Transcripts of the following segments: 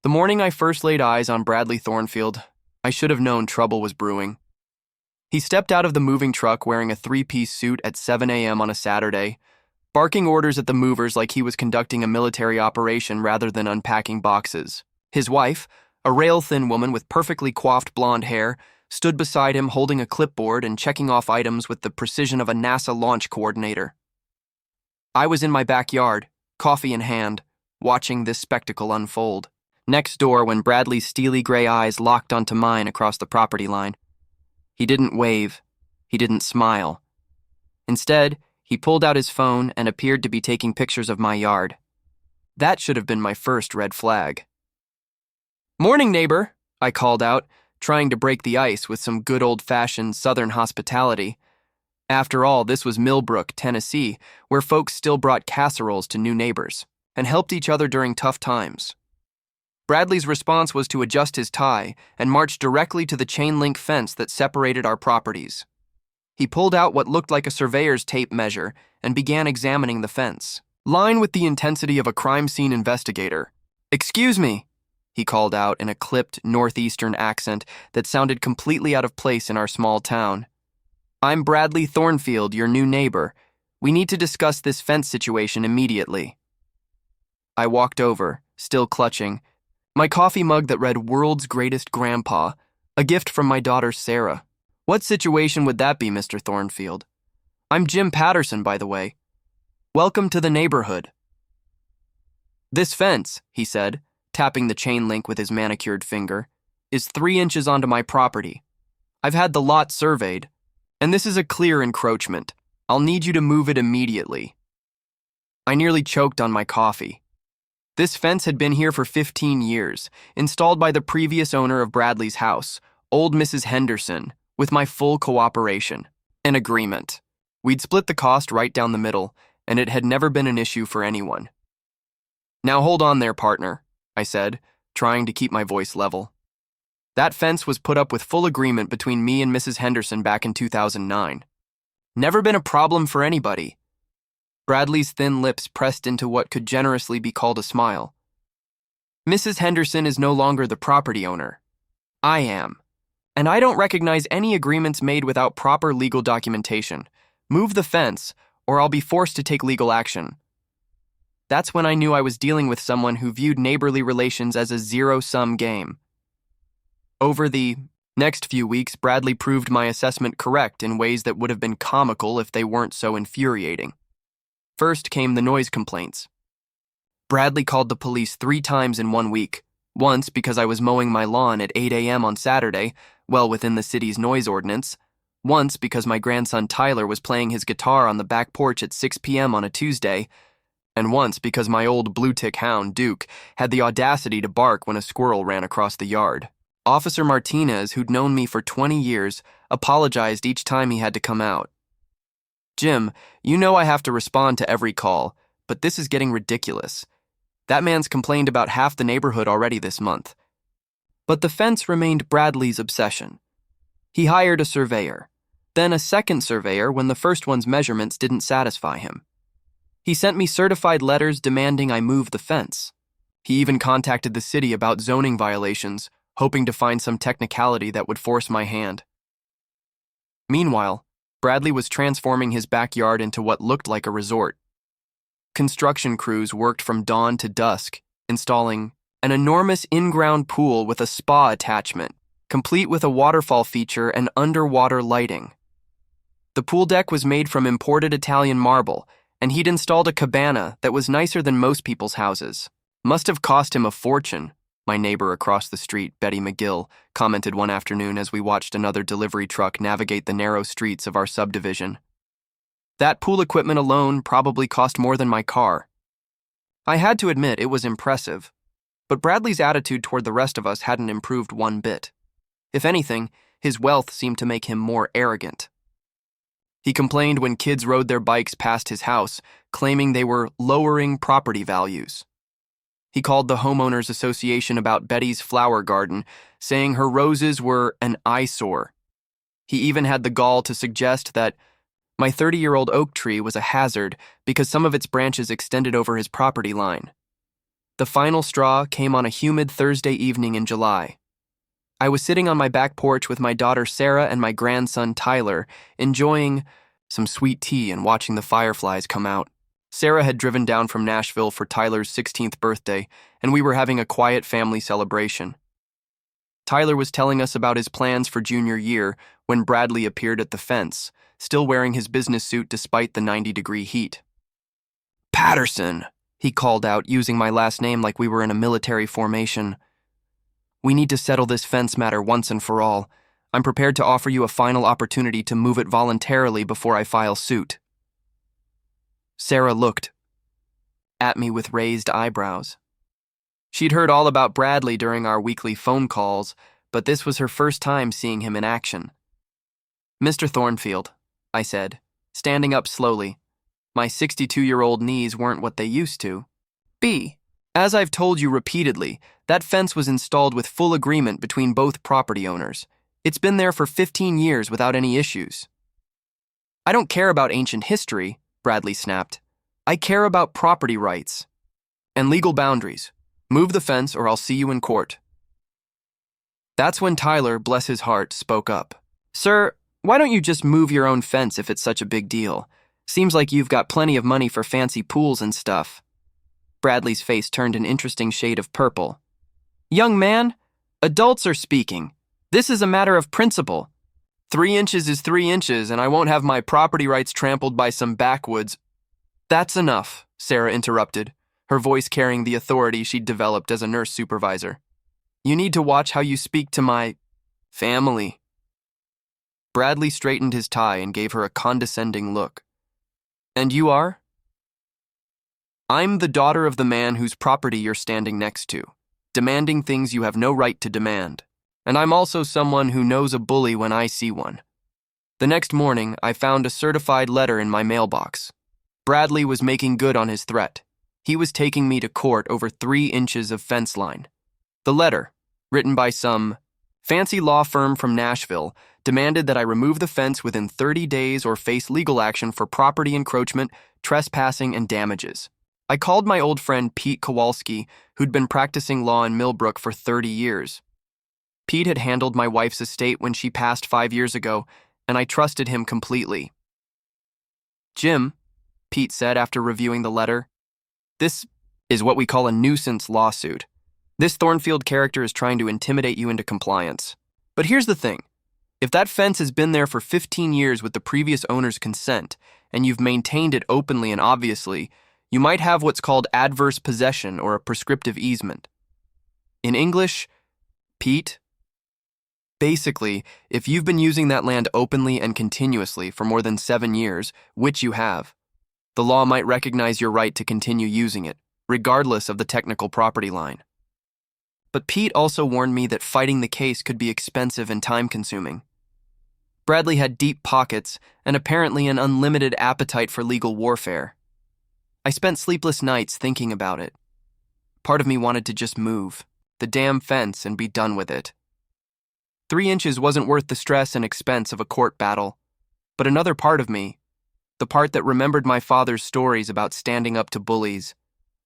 The morning I first laid eyes on Bradley Thornfield, I should have known trouble was brewing. He stepped out of the moving truck wearing a three-piece suit at 7 a.m. on a Saturday, barking orders at the movers like he was conducting a military operation rather than unpacking boxes. His wife, a rail-thin woman with perfectly coiffed blonde hair, stood beside him holding a clipboard and checking off items with the precision of a NASA launch coordinator. I was in my backyard, coffee in hand, watching this spectacle unfold. Next door when Bradley's steely gray eyes locked onto mine across the property line. He didn't wave. He didn't smile. Instead, he pulled out his phone and appeared to be taking pictures of my yard. That should have been my first red flag. "Morning, neighbor," I called out, trying to break the ice with some good old-fashioned Southern hospitality. After all, this was Millbrook, Tennessee, where folks still brought casseroles to new neighbors and helped each other during tough times. Bradley's response was to adjust his tie and march directly to the chain-link fence that separated our properties. He pulled out what looked like a surveyor's tape measure and began examining the fence, line with the intensity of a crime scene investigator. "Excuse me," he called out in a clipped northeastern accent that sounded completely out of place in our small town. "I'm Bradley Thornfield, your new neighbor. We need to discuss this fence situation immediately." I walked over, still clutching, my coffee mug that read "World's Greatest Grandpa," a gift from my daughter Sarah. "What situation would that be, Mr. Thornfield? I'm Jim Patterson, by the way. Welcome to the neighborhood." "This fence," he said, tapping the chain link with his manicured finger, "is 3 inches onto my property. I've had the lot surveyed, and this is a clear encroachment. I'll need you to move it immediately." I nearly choked on my coffee. This fence had been here for 15 years, installed by the previous owner of Bradley's house, old Mrs. Henderson, with my full cooperation. An agreement. We'd split the cost right down the middle, and it had never been an issue for anyone. "Now hold on there, partner," I said, trying to keep my voice level. "That fence was put up with full agreement between me and Mrs. Henderson back in 2009. Never been a problem for anybody." Bradley's thin lips pressed into what could generously be called a smile. "Mrs. Henderson is no longer the property owner. I am. And I don't recognize any agreements made without proper legal documentation. Move the fence, or I'll be forced to take legal action." That's when I knew I was dealing with someone who viewed neighborly relations as a zero-sum game. Over the next few weeks, Bradley proved my assessment correct in ways that would have been comical if they weren't so infuriating. First came the noise complaints. Bradley called the police 3 times in 1 week, once because I was mowing my lawn at 8 a.m. on Saturday, well within the city's noise ordinance, once because my grandson Tyler was playing his guitar on the back porch at 6 p.m. on a Tuesday, and once because my old blue-tick hound, Duke, had the audacity to bark when a squirrel ran across the yard. Officer Martinez, who'd known me for 20 years, apologized each time he had to come out. "Jim, you know I have to respond to every call, but this is getting ridiculous. That man's complained about half the neighborhood already this month." But the fence remained Bradley's obsession. He hired a surveyor, then a second surveyor when the first one's measurements didn't satisfy him. He sent me certified letters demanding I move the fence. He even contacted the city about zoning violations, hoping to find some technicality that would force my hand. Meanwhile, Bradley was transforming his backyard into what looked like a resort. Construction crews worked from dawn to dusk, installing an enormous in-ground pool with a spa attachment, complete with a waterfall feature and underwater lighting. The pool deck was made from imported Italian marble, and he'd installed a cabana that was nicer than most people's houses. "Must have cost him a fortune," my neighbor across the street, Betty McGill, commented one afternoon as we watched another delivery truck navigate the narrow streets of our subdivision. "That pool equipment alone probably cost more than my car." I had to admit it was impressive, but Bradley's attitude toward the rest of us hadn't improved one bit. If anything, his wealth seemed to make him more arrogant. He complained when kids rode their bikes past his house, claiming they were lowering property values. He called the homeowners association about Betty's flower garden, saying her roses were an eyesore. He even had the gall to suggest that my 30-year-old oak tree was a hazard because some of its branches extended over his property line. The final straw came on a humid Thursday evening in July. I was sitting on my back porch with my daughter Sarah and my grandson Tyler, enjoying some sweet tea and watching the fireflies come out. Sarah had driven down from Nashville for Tyler's 16th birthday, and we were having a quiet family celebration. Tyler was telling us about his plans for junior year when Bradley appeared at the fence, still wearing his business suit despite the 90-degree heat. "Patterson," he called out, using my last name like we were in a military formation. "We need to settle this fence matter once and for all. I'm prepared to offer you a final opportunity to move it voluntarily before I file suit." Sarah looked at me with raised eyebrows. She'd heard all about Bradley during our weekly phone calls, but this was her first time seeing him in action. "Mr. Thornfield," I said, standing up slowly. My 62-year-old knees weren't what they used to. As I've told you repeatedly, that fence was installed with full agreement between both property owners. It's been there for 15 years without any issues." "I don't care about ancient history," Bradley snapped. "I care about property rights and legal boundaries. Move the fence or I'll see you in court." That's when Tyler, bless his heart, spoke up. "Sir, why don't you just move your own fence if it's such a big deal? Seems like you've got plenty of money for fancy pools and stuff." Bradley's face turned an interesting shade of purple. "Young man, adults are speaking. This is a matter of principle. 3 inches is 3 inches, and I won't have my property rights trampled by some backwoods." "That's enough," Sarah interrupted, her voice carrying the authority she'd developed as a nurse supervisor. "You need to watch how you speak to my family." Bradley straightened his tie and gave her a condescending look. "And you are?" "I'm the daughter of the man whose property you're standing next to, demanding things you have no right to demand. And I'm also someone who knows a bully when I see one." The next morning, I found a certified letter in my mailbox. Bradley was making good on his threat. He was taking me to court over 3 inches of fence line. The letter, written by some fancy law firm from Nashville, demanded that I remove the fence within 30 days or face legal action for property encroachment, trespassing, and damages. I called my old friend Pete Kowalski, who'd been practicing law in Millbrook for 30 years. Pete had handled my wife's estate when she passed 5 years ago, and I trusted him completely. "Jim," Pete said after reviewing the letter, "this is what we call a nuisance lawsuit. This Thornfield character is trying to intimidate you into compliance. But here's the thing. If that fence has been there for 15 years with the previous owner's consent, and you've maintained it openly and obviously, you might have what's called adverse possession or a prescriptive easement. In English, Pete, basically, if you've been using that land openly and continuously for more than 7 years, which you have, the law might recognize your right to continue using it, regardless of the technical property line." But Pete also warned me that fighting the case could be expensive and time-consuming. Bradley had deep pockets and apparently an unlimited appetite for legal warfare. I spent sleepless nights thinking about it. Part of me wanted to just move the damn fence and be done with it. 3 inches wasn't worth the stress and expense of a court battle, but another part of me, the part that remembered my father's stories about standing up to bullies,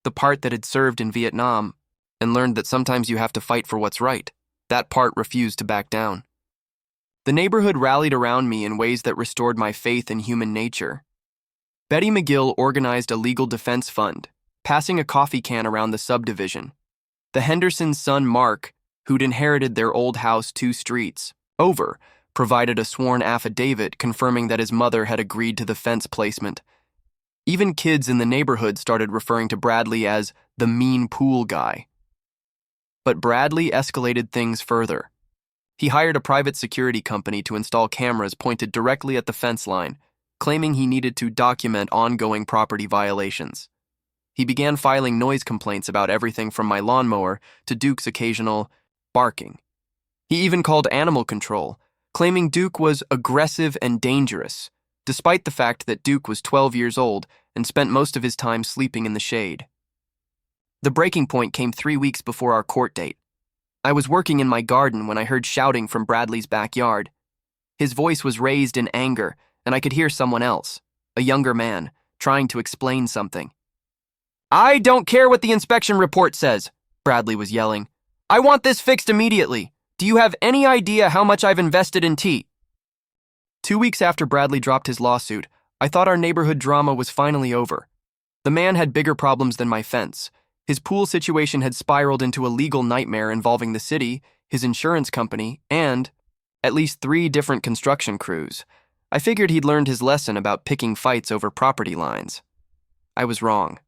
the part that had served in Vietnam and learned that sometimes you have to fight for what's right, that part refused to back down. The neighborhood rallied around me in ways that restored my faith in human nature. Betty McGill organized a legal defense fund, passing a coffee can around the subdivision. The Hendersons' son Mark, who'd inherited their old house 2 streets over, provided a sworn affidavit confirming that his mother had agreed to the fence placement. Even kids in the neighborhood started referring to Bradley as the mean pool guy. But Bradley escalated things further. He hired a private security company to install cameras pointed directly at the fence line, claiming he needed to document ongoing property violations. He began filing noise complaints about everything from my lawnmower to Duke's occasional barking. He even called animal control, claiming Duke was aggressive and dangerous, despite the fact that Duke was 12 years old and spent most of his time sleeping in the shade. The breaking point came 3 weeks before our court date. I was working in my garden when I heard shouting from Bradley's backyard. His voice was raised in anger, and I could hear someone else, a younger man, trying to explain something. I don't care what the inspection report says, Bradley was yelling. I want this fixed immediately. Do you have any idea how much I've invested in T? 2 weeks after Bradley dropped his lawsuit, I thought our neighborhood drama was finally over. The man had bigger problems than my fence. His pool situation had spiraled into a legal nightmare involving the city, his insurance company, and at least 3 different construction crews. I figured he'd learned his lesson about picking fights over property lines. I was wrong.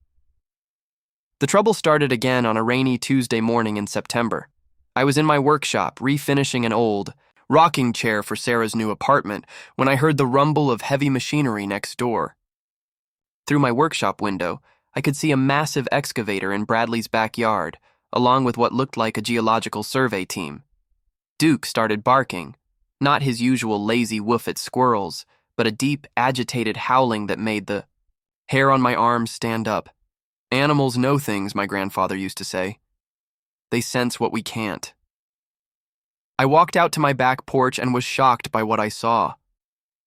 The trouble started again on a rainy Tuesday morning in September. I was in my workshop refinishing an old rocking chair for Sarah's new apartment when I heard the rumble of heavy machinery next door. Through my workshop window, I could see a massive excavator in Bradley's backyard, along with what looked like a geological survey team. Duke started barking, not his usual lazy woof at squirrels, but a deep, agitated howling that made the hair on my arms stand up. Animals know things, my grandfather used to say. They sense what we can't. I walked out to my back porch and was shocked by what I saw.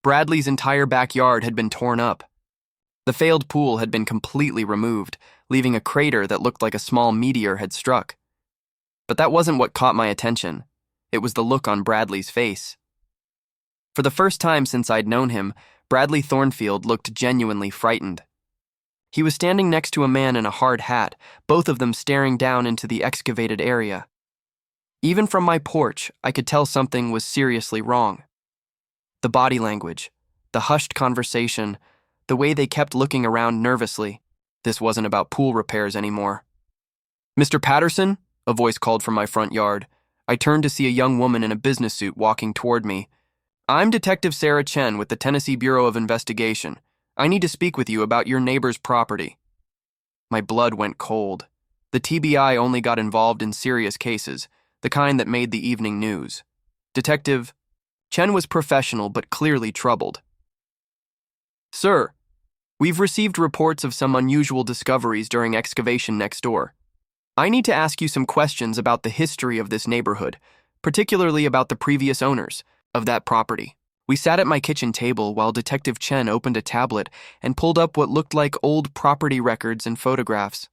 Bradley's entire backyard had been torn up. The failed pool had been completely removed, leaving a crater that looked like a small meteor had struck. But that wasn't what caught my attention. It was the look on Bradley's face. For the first time since I'd known him, Bradley Thornfield looked genuinely frightened. He was standing next to a man in a hard hat, both of them staring down into the excavated area. Even from my porch, I could tell something was seriously wrong. The body language, the hushed conversation, the way they kept looking around nervously. This wasn't about pool repairs anymore. "Mr. Patterson?" a voice called from my front yard. I turned to see a young woman in a business suit walking toward me. "I'm Detective Sarah Chen with the Tennessee Bureau of Investigation. I need to speak with you about your neighbor's property." My blood went cold. The TBI only got involved in serious cases, the kind that made the evening news. Detective Chen was professional but clearly troubled. "Sir, we've received reports of some unusual discoveries during excavation next door. I need to ask you some questions about the history of this neighborhood, particularly about the previous owners of that property." We sat at my kitchen table while Detective Chen opened a tablet and pulled up what looked like old property records and photographs.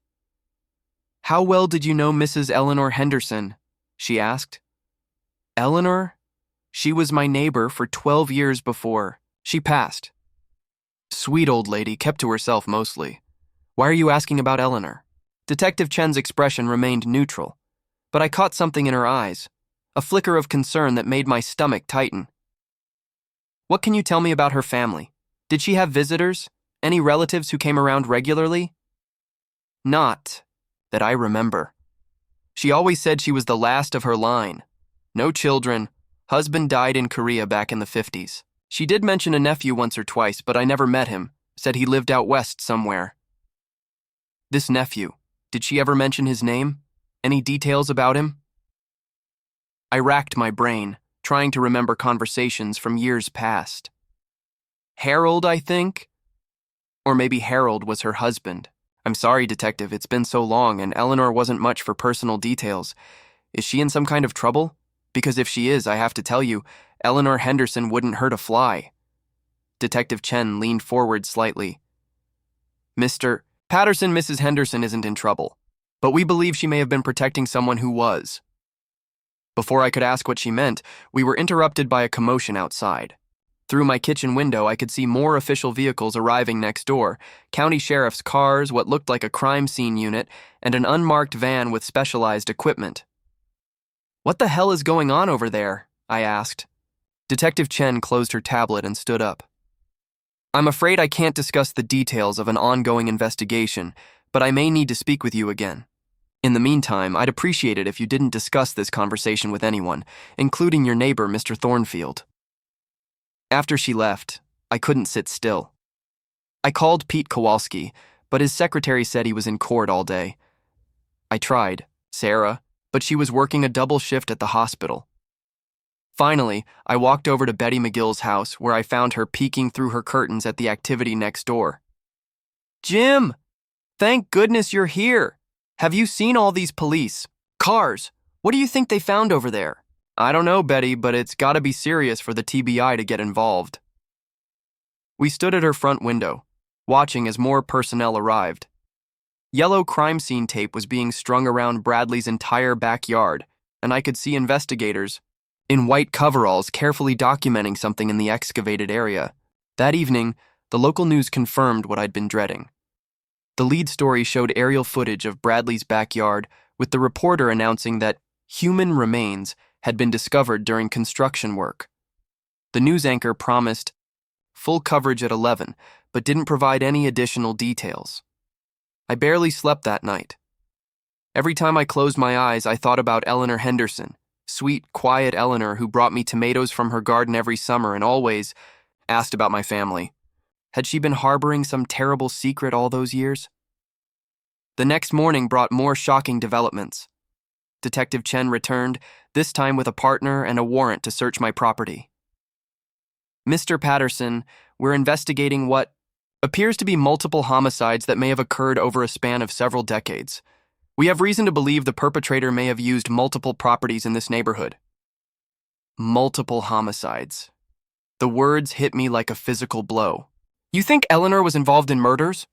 "How well did you know Mrs. Eleanor Henderson?" she asked. "Eleanor? She was my neighbor for 12 years before she passed." Sweet old lady, kept to herself mostly. "Why are you asking about Eleanor?" Detective Chen's expression remained neutral, but I caught something in her eyes, a flicker of concern that made my stomach tighten. "What can you tell me about her family? Did she have visitors? Any relatives who came around regularly?" "Not that I remember. She always said she was the last of her line. No children. Husband died in Korea back in the 50s. She did mention a nephew once or twice, but I never met him. Said he lived out west somewhere." "This nephew, did she ever mention his name? Any details about him?" I racked my brain, trying to remember conversations from years past. "Harold, I think? Or maybe Harold was her husband. I'm sorry, Detective, it's been so long and Eleanor wasn't much for personal details. Is she in some kind of trouble? Because if she is, I have to tell you, Eleanor Henderson wouldn't hurt a fly." Detective Chen leaned forward slightly. "Mr. Patterson, Mrs. Henderson isn't in trouble, but we believe she may have been protecting someone who was." Before I could ask what she meant, we were interrupted by a commotion outside. Through my kitchen window, I could see more official vehicles arriving next door, county sheriff's cars, what looked like a crime scene unit, and an unmarked van with specialized equipment. "What the hell is going on over there?" I asked. Detective Chen closed her tablet and stood up. "I'm afraid I can't discuss the details of an ongoing investigation, but I may need to speak with you again. In the meantime, I'd appreciate it if you didn't discuss this conversation with anyone, including your neighbor, Mr. Thornfield." After she left, I couldn't sit still. I called Pete Kowalski, but his secretary said he was in court all day. I tried Sarah, but she was working a double shift at the hospital. Finally, I walked over to Betty McGill's house, where I found her peeking through her curtains at the activity next door. "Jim, thank goodness you're here. Have you seen all these police cars? What do you think they found over there?" "I don't know, Betty, but it's gotta be serious for the TBI to get involved." We stood at her front window, watching as more personnel arrived. Yellow crime scene tape was being strung around Bradley's entire backyard, and I could see investigators in white coveralls carefully documenting something in the excavated area. That evening, the local news confirmed what I'd been dreading. The lead story showed aerial footage of Bradley's backyard, with the reporter announcing that human remains had been discovered during construction work. The news anchor promised full coverage at 11, but didn't provide any additional details. I barely slept that night. Every time I closed my eyes, I thought about Eleanor Henderson, sweet, quiet Eleanor who brought me tomatoes from her garden every summer and always asked about my family. Had she been harboring some terrible secret all those years? The next morning brought more shocking developments. Detective Chen returned, this time with a partner and a warrant to search my property. Mr. Patterson, we're investigating what appears to be multiple homicides that may have occurred over a span of several decades. We have reason to believe the perpetrator may have used multiple properties in this neighborhood. Multiple homicides. The words hit me like a physical blow. You think Eleanor was involved in murders?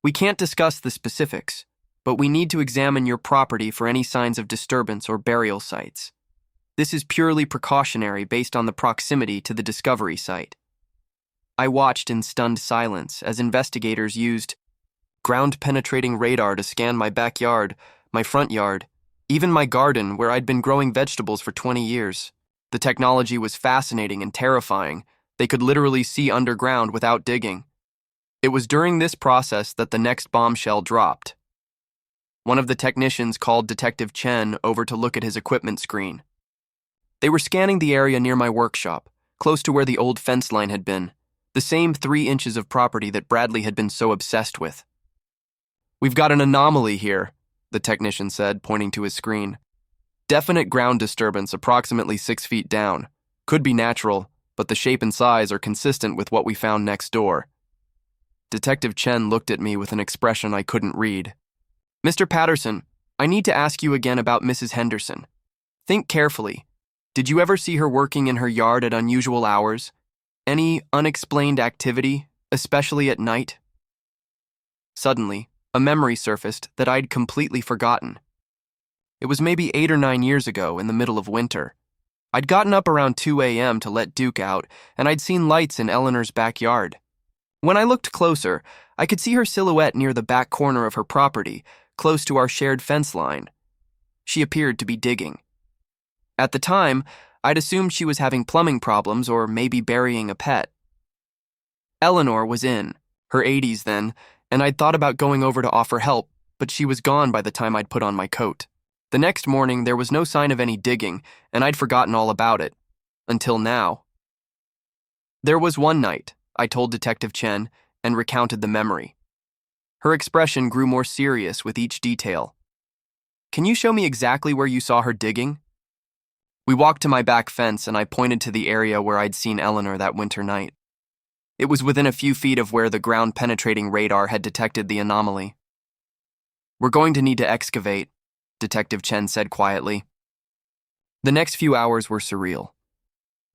We can't discuss the specifics, but we need to examine your property for any signs of disturbance or burial sites. This is purely precautionary based on the proximity to the discovery site. I watched in stunned silence as investigators used ground-penetrating radar to scan my backyard, my front yard, even my garden where I'd been growing vegetables for 20 years. The technology was fascinating and terrifying. They could literally see underground without digging. It was during this process that the next bombshell dropped. One of the technicians called Detective Chen over to look at his equipment screen. They were scanning the area near my workshop, close to where the old fence line had been, the same 3 inches of property that Bradley had been so obsessed with. We've got an anomaly here, the technician said, pointing to his screen. Definite ground disturbance approximately 6 feet down. Could be natural, but the shape and size are consistent with what we found next door. Detective Chen looked at me with an expression I couldn't read. Mr. Patterson, I need to ask you again about Mrs. Henderson. Think carefully. Did you ever see her working in her yard at unusual hours? Any unexplained activity, especially at night? Suddenly, a memory surfaced that I'd completely forgotten. It was maybe 8 or 9 years ago in the middle of winter. I'd gotten up around 2 a.m. to let Duke out, and I'd seen lights in Eleanor's backyard. When I looked closer, I could see her silhouette near the back corner of her property, close to our shared fence line. She appeared to be digging. At the time, I'd assumed she was having plumbing problems or maybe burying a pet. Eleanor was in her 80s then, and I'd thought about going over to offer help, but she was gone by the time I'd put on my coat. The next morning, there was no sign of any digging, and I'd forgotten all about it. Until now. There was one night, I told Detective Chen, and recounted the memory. Her expression grew more serious with each detail. Can you show me exactly where you saw her digging? We walked to my back fence, and I pointed to the area where I'd seen Eleanor that winter night. It was within a few feet of where the ground-penetrating radar had detected the anomaly. We're going to need to excavate, Detective Chen said quietly. The next few hours were surreal.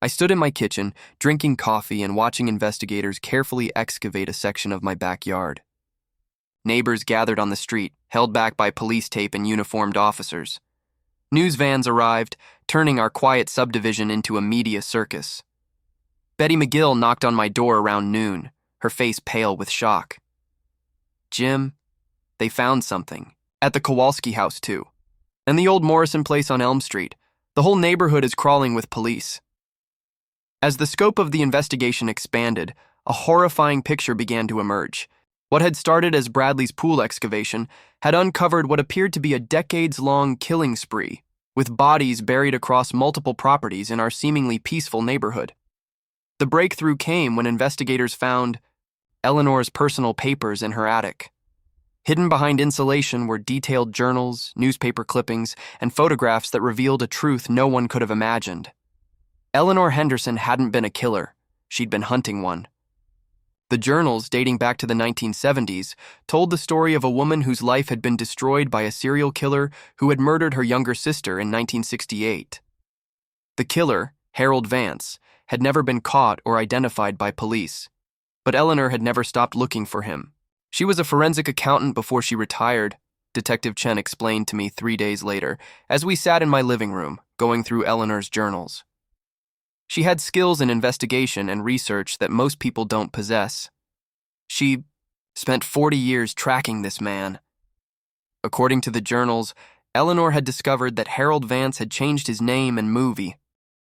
I stood in my kitchen, drinking coffee and watching investigators carefully excavate a section of my backyard. Neighbors gathered on the street, held back by police tape and uniformed officers. News vans arrived, turning our quiet subdivision into a media circus. Betty McGill knocked on my door around noon, her face pale with shock. Jim, they found something. At the Kowalski house, too. And the old Morrison place on Elm Street. The whole neighborhood is crawling with police. As the scope of the investigation expanded, a horrifying picture began to emerge. What had started as Bradley's pool excavation had uncovered what appeared to be a decades-long killing spree, with bodies buried across multiple properties in our seemingly peaceful neighborhood. The breakthrough came when investigators found Eleanor's personal papers in her attic. Hidden behind insulation were detailed journals, newspaper clippings, and photographs that revealed a truth no one could have imagined. Eleanor Henderson hadn't been a killer. She'd been hunting one. The journals, dating back to the 1970s, told the story of a woman whose life had been destroyed by a serial killer who had murdered her younger sister in 1968. The killer, Harold Vance, had never been caught or identified by police, but Eleanor had never stopped looking for him. She was a forensic accountant before she retired, Detective Chen explained to me 3 days later, as we sat in my living room, going through Eleanor's journals. She had skills in investigation and research that most people don't possess. She spent 40 years tracking this man. According to the journals, Eleanor had discovered that Harold Vance had changed his name and movie,